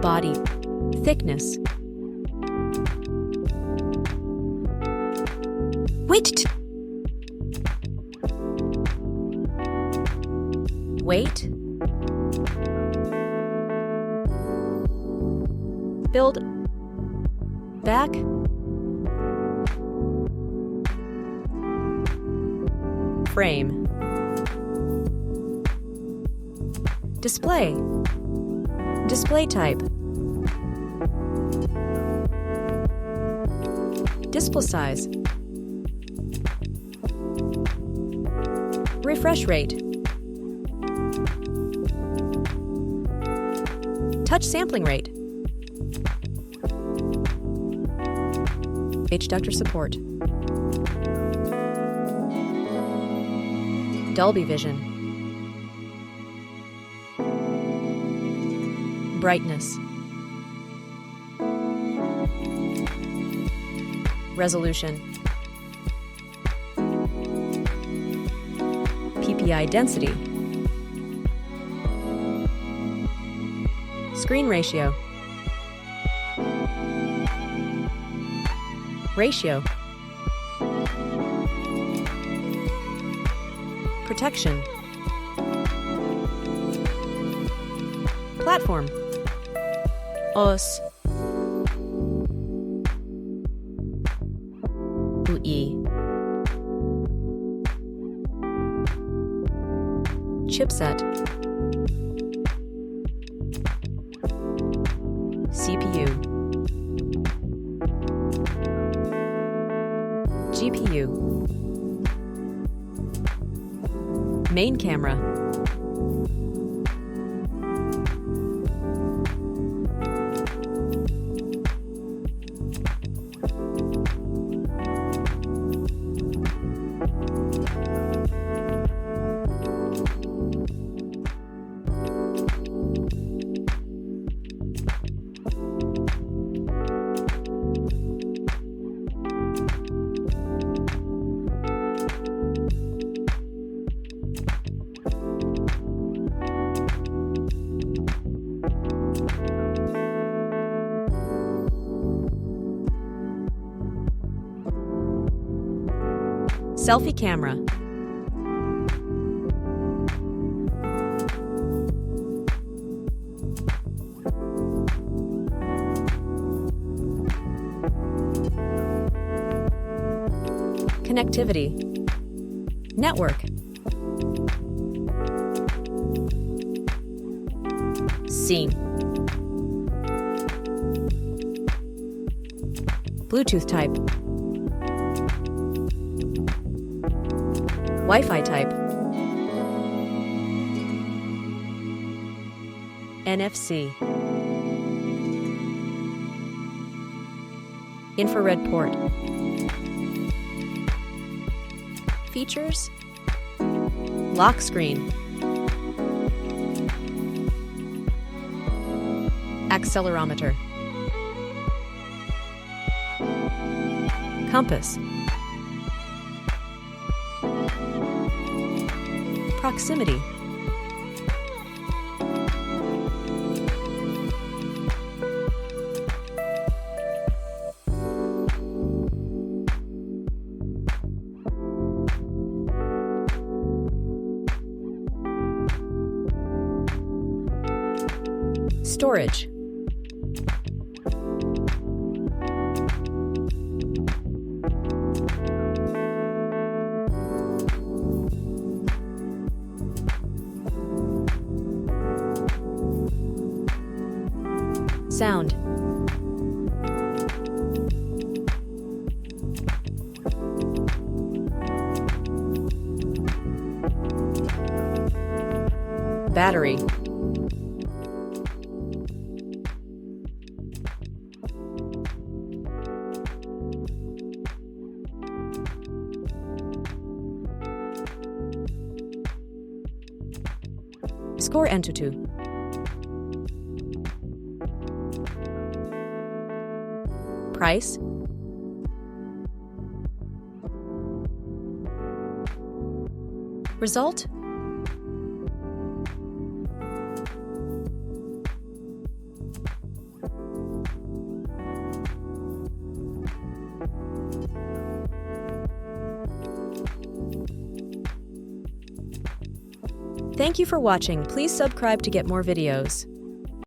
Body. Thickness. Weight. Weight. Build. Back. Frame. Display. Display type. Display size. Refresh rate. Touch sampling rate. H-ductor support. Dolby Vision. Brightness. Resolution. PPI density. Screen ratio. Ratio. Protection. Platform. OS. UI. Chipset. CPU. GPU. Main camera. Selfie camera. Connectivity. Network. Scene. Bluetooth type. Wi-Fi type. NFC. Infrared port. Features. Lock screen. Accelerometer. Compass. Proximity. Storage. Sound. Battery. Score AnTuTu. Price. Result. Thank you for watching. Please subscribe to get more videos.